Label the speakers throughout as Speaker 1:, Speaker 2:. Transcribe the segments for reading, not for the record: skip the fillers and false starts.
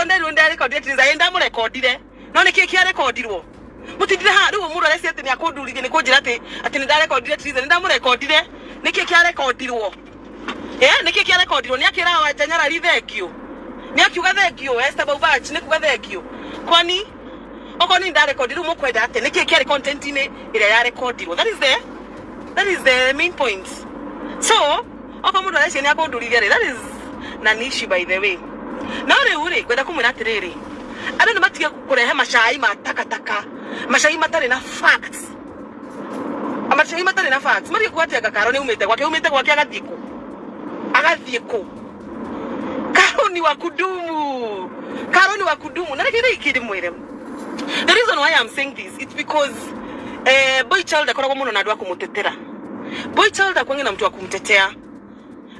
Speaker 1: ndari record Triza enda mu recordire no ni kiki recordirwo mutindire ha riu muro resi ati ni akundurithie ni kunjira ati ni ndarecordire Triza nda mu recordire ni kiki recordirwo ni kiki recordirwo ni akira wa Janyara thengio ni akiuga thengio Esther Baubach ni kuga thengio kwani oko ni ndarecordire mu kwenda ati ni kiki content ni ira ya recordirwo that is the main point. So oko muro resi ni akundurithie that is Nanishi by the way. Na uri kwenda kumwira atiriri andu nimatige kurehe mashai ma takataka mashai matari na facts amashai matari na facts mari kwati agakaro ni umete gwake agathiku karo ni wa kudumu na rekire ikiri mwire. The reason why I'm saying this it's because boy child akoragwo muno na andu akumutetera boy child akwenge na mtu akumtetea.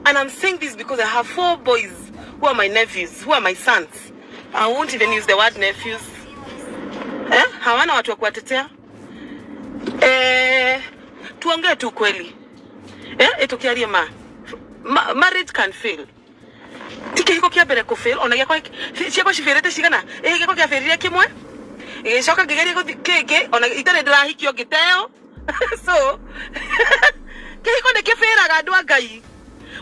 Speaker 1: And I'm saying this because I have 4 boys who are my nephews, who are my sons. I won't even use the word nephews. Hawana watu wa kuwatetea. Tuongee tu kweli. Etokiarie marriage can fail. Tike hiko kia bere ko fail. Onagia kwa chiako shiferete shigana. Giko kia ferire kimwe. Shoka gigeri ko keke. Onagia itare ndira hikio giteo. So kehiko ne kefera gadwa gai.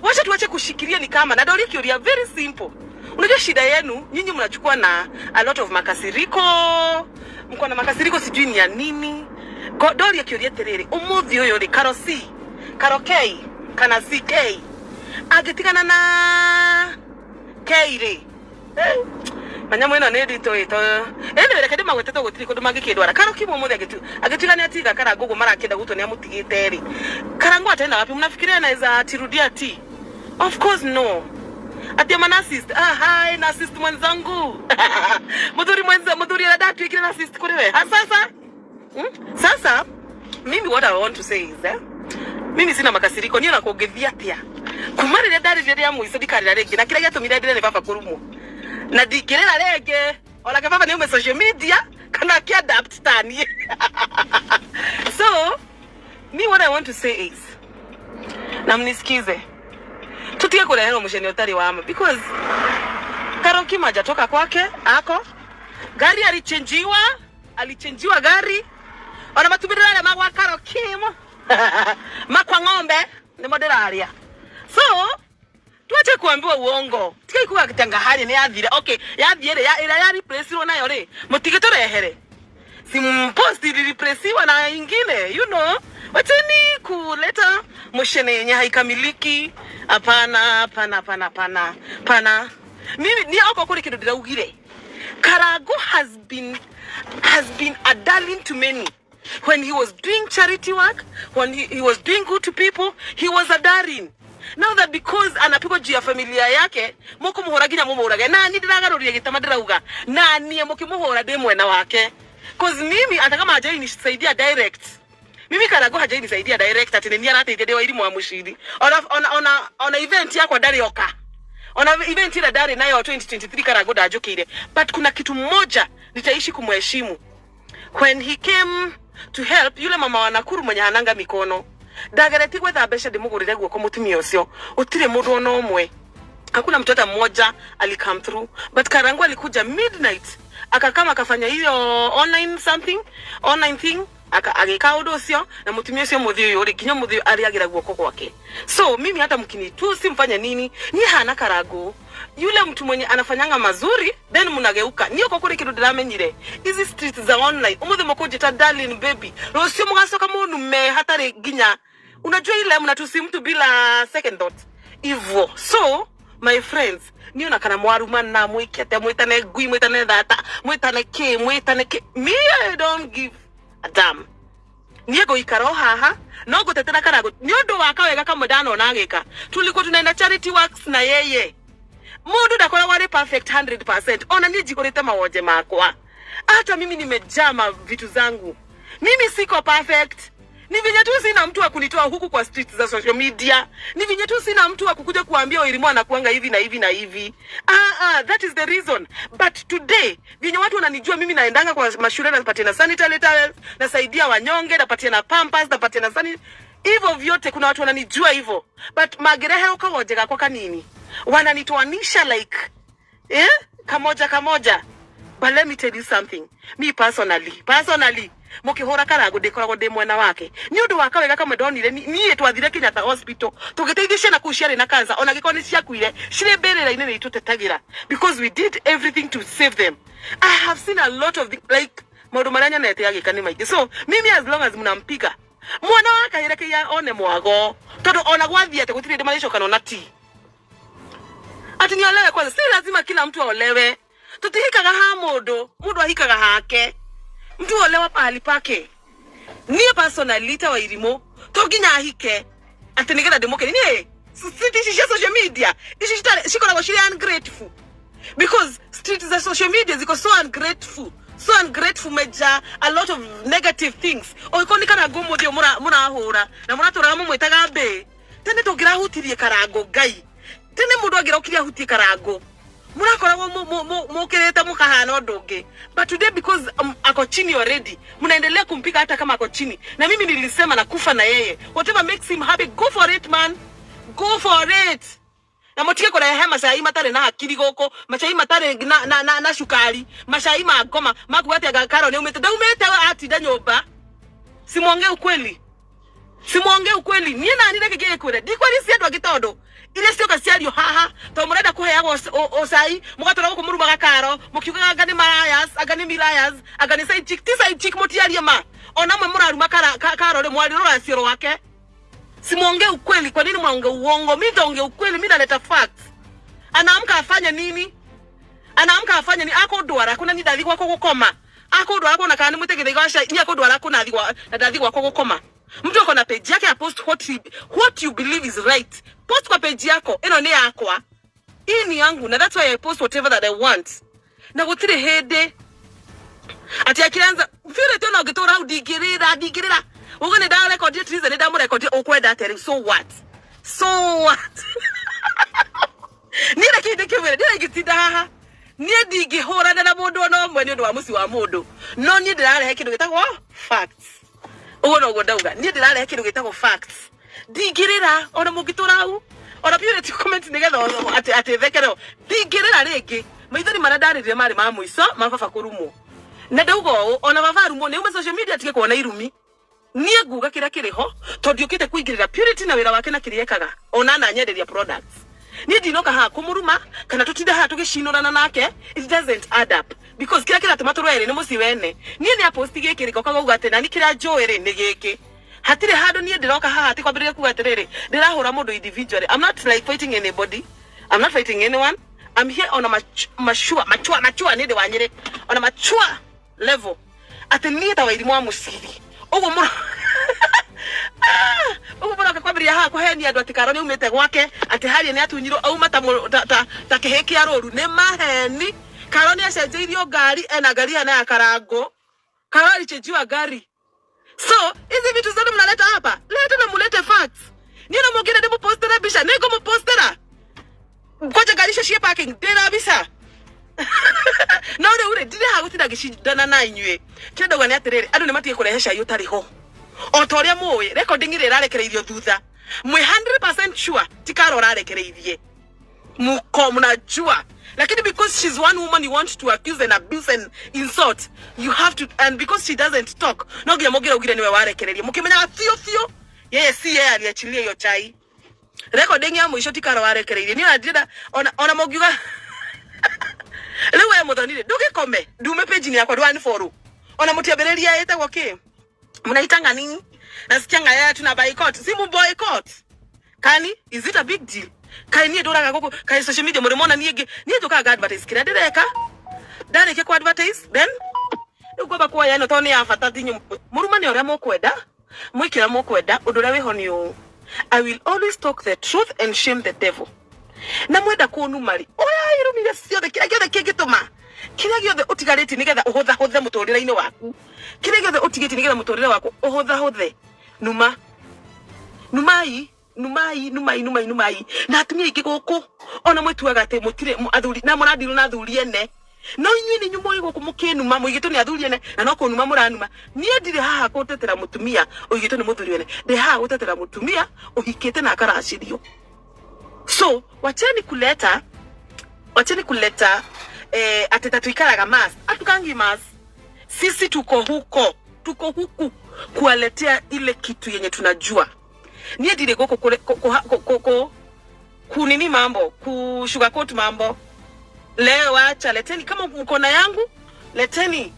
Speaker 1: Wacha tuache kushikilia ni kama na dori kiuria very simple. Unajua shida yenu nyinyi mnachukua na a lot of makasiriko. Mko na makasiriko sijui ni ya nini. Dori ya kiuria terere. Umuthi yoyo ri Karo K kana CK. Agitikana na K ri. Manyamu ino ne dito ito. Ene rekede magweteto gutiri kundu magikidwara. Karo kimo umuthi agitikana atiga kara gogo marakenda guto ni amutigite ri. Karangu atenda wapi mnafikiria anaweza atirudia ti? Of course no. Ati ama narcissist. Hi narcissist mwenzangu. Mudhuri ya datu ikile narcissist kurewe. Sasa mimi what I want to say is mimi sina makasiriko niyo nakogethia atia. Kumari ya dari ya muiso dikarira rege na kila gato mirade ne papa kurumu. Na dikirira rege ola ke papa ni social media kana ki adapt tani. So me what I want to say is na mnisikize tutie kurehero musheni otari wama because Karo Kim hajatoka kwake ako gari alichenjiwa gari ona matubirale magwa Karo Kim makwa ng'ombe ni moderaria. So tuache kuambiwa uongo tikai kuwa kitanga hali ni yathire okay yathire ya replace ro nayo ri mutige turehere simpost replace na ingine you know. Wateni kuleta moshene yenye haikamiliki. Hapana. Mimi ni ako kule kitu diraugire. Karago has been a darling to many. When he was doing charity work, when he was doing good to people, he was a darling. Now that because anapiko juu ya familia yake, moko muhoraginya mumoraga. Na ni diragaruria gitama dirauga. Na ni mukimuhora demwena wake. Cause mimi atakama hajai nisaidia direct. Mimi Karago hajai nisaidia direct ati ni ana teithia wa elimu wa mushiri. Ona event yako ndari oka. Ona event ile ndari nayo 2023 Karago dajokire. But kuna kitu moja nitaishi kumheshimu. When he came to help yule mama wa Nakuru mwenye hananga mikono. Dagareti gwetha besha dimugurire guoko mutumia ucio. Utire mundu ono omwe. Hakuna mtoto mmoja ali come through. But Karangu alikuja midnight. Akakama akafanya hiyo online thing. Ageka udosio na mutumia ucio muthio yori kinyo muthio ariagira guoko gwake. So mimi hata mkinitusi mfanya nini ni hana Karago yule mtu mwenye anafanyanga mazuri then munageuka niyo kokore kitu diramenyire hizi streets za online umuthi mukujita darling baby rocio mugasoka mundu me hatari ginya unajua ile mnatusi mtu bila second thought hivyo. So my friends niyo nakana mwaruma na mwikete mwitane gui mwitane dhata mwitane ke me I don't give a damn. Niego ikaro haha no gutetera Karago ni undu wakawega kamudano nagika tulikuwa tunaenda charity works na yeye mundu dakora wale perfect 100%. Ona nijikorete mawoje makwa hata mimi nimejama vitu zangu mimi siko perfect. Ni vinye tu sina mtu wa kunitoa huku kwa streets za social media. Ni vinye tu sina mtu wa kukuja kuambia Irimo anakuanga hivi na hivi na hivi. That is the reason. But today, vinye watu wananijua mimi naendanga kwa mashule napatia na sanitary towels, nasaidia wanyonge, napatia na pampers, napatia na hivyo vyote kuna watu wananijua hivyo. But magerehe ukawojega kwa kanini? Wananitoanisha like kamoja. But let me tell you something. Me personally, mukihora karago ndikoragwo ndi mwena wake. Ni undu wa kawega kamwe ndonire ni twathire Kenyatta Hospital. Tugiteithia na kuciare na cancer. Ona gikoni ciakuire. Cire mberera-ini ni tutetagira because we did everything to save them. I have seen a lot of like maundu maria nyanete agikani maingi. So mimi as long as munampiga mwana wake ahirekeia one mwago tondu ona gwathia te gutire ndimalishoka na ti ati ni olewe kwanza. Si lazima kila mtu aolewe. Tutihikaga ha mundu ahikaga hake. Mtu olewa pahali pake. Niye personality wa Irimo toginya ahike ati nigera demoke ni street ya social media shikora go shiri ungrateful because street za social media ziko so ungrateful meja a lot of negative things oikoni kana gomo dio mura ahura na mura toramu mwitaga be tene togira hutirie karago gai tene mundu agira ukiria hutie karago mura koragwo mukirete mukahana ndungi but today because ako chini already mnaendelea kumpiga hata kama ako chini na mimi nilisema na kufa na yeye whatever makes him happy go for it man go for it na motike kora hema sai matare na akiri goko machai matare na shukari machai magoma makuati agakaro ne umete ati da nyoba simuongee ukweli nie na nire kigeye kure dikwani siendo agitondo ile sio kasiario haha to murenda kuheago osai mugatora ko muruma gakaro mukiuga agani milayas agani sai chick motiaria ma ona mwe muraruma karo le mwali rora siro wake. Simuongee ukweli. Kwa nini mwaongea uongo? Mimi nitaongea ukweli, mimi naleta facts. Anaamka afanya nini? Ako dwara kuna ni dathi gwako gukoma. Ako dwara kuna kana mutegere gasha ni ako dwara kuna dathi gwako gukoma. Mtu ako na page yake post what you believe is right. Post kwa page yako eno ni yakwa. Hii ni yangu na that's why I post whatever that I want. Na gutire hede. Ati akianza vile tena ukitora digirira. Ugone da record it reason da mo record okwenda tere so what? Nira kide kebere nira gitida haha. Nie digi hora na mundu no mwe ni undu wa musi wa mundu. No nie ndirarehe kindu gitagwo facts. Ugo no godauga nie ndirarehe kindu gitagwo facts. Digirira ona mugitura hu. Ona purity comment nigetha ati thekero. Digirira ringi. Maithori maradarire mari ma muico mababa kurumo. Na ndaugo ona baba rumo ni uma social media tike kuona irumi. Nie guga kira kiriho tondu ukite kuingirira purity na wira wake na kiriekaga ona na nyenderia products nie ndinoka ha kumuruma kana tutinde ha tugishinurana nake. It doesn't add up because kira tumaturwere ni musi wene nie ni aposti gikiriko kaguga ate na ni kira joere ni giki hatire hado nie ndiroka ha ati kwambirire kuga atiriri ndirahura mundu individually. I'm not like fighting anybody. I'm not fighting anyone. I'm here on a mature ni de wanyire on a mature level ati nie ta wairimu wa musiri ogo mura kakwambiria ha kuheni andu atikaro ni umete gwake ati hari ni atunyiro auma ta kiheki aroru ni maheni karo ni acenjeirio ngari ena ngari hana ya karango karo alichenjiwa ngari. So hizi vitu zote mnaleta hapa leta na mulete facts. Nina mwingine ndimu postera bisha nego mpostera ngoja ngari shie parking tena bisa na ure ndire ha gutira gishindana na inywe kendo gani atirere andu ni matige kurehesha yo tariho otoria muwe recording ire rarekereirio thutha mwe 100% sure tikaro rarekereirie muko mnajua lakini because she's one woman you want to accuse and abuse and insult you have to, and because she doesn't talk no gya mogira ugire niwe warekereirie mukimenya thio yeye si yeye aliachilia hiyo chai recording ya mwisho tikaro warekereirie ni adida ona mogiga lewe muthonire ndugikome ndume page ni yakwa ndwani follow ona mutiabereria yete goki mnaitanga nini nasikianga yeye tuna boycott simu boycott kani is it a big deal kani ndoraga goko kai social media murimona niege nie tukaga advertise kira ndireka ndareke ku advertise then ugoba kwa yana to ni afata tinyu muruma ni oria mukwenda mwikira mukwenda undu ria wiho ni u I will always talk the truth and shame the devil. Na mwenda kunumari oya irumire ciothe kira giothe kingituma kira giothe utigariti nigetha uhutha muturire-ini waku kira giothe utigiti nigetha muturire waku uhutha numai na atumia ingi guku ona mwituaga ati mutire athuri na muradiru na athuri ene no inyui ni nyumo iguku mukinuma muigitu ni athuri ene na no kunuma muranuma nie ndire haha gutetera mutumia uigitu ni muthuri ene ndi haha gutetera mutumia uhikite na akaracirio. So wacheni kuleta ateta tuikaraga mas atukangi mas. Sisi tuko huku kuwaletea ile kitu yenye tunajua. Nie dile goko kunini mambo, sugarcoat mambo. Leo acha leteni kama mkona yangu, leteni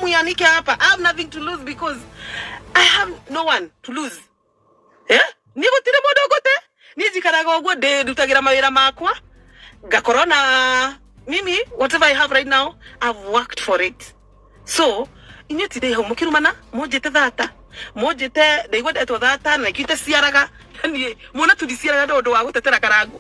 Speaker 1: muyanike hapa. I have nothing to lose because I have no one to lose. Niko tire modogote, nijikaraga ogwo de dutagira mawira makwa. Gakorona mimi whatever I have right now, I've worked for it. So, inye today homukirumana mojete data. Mojete de igwa eto data na kite siaraga. Ni mona tudisiaraga do wa gutetera karagu.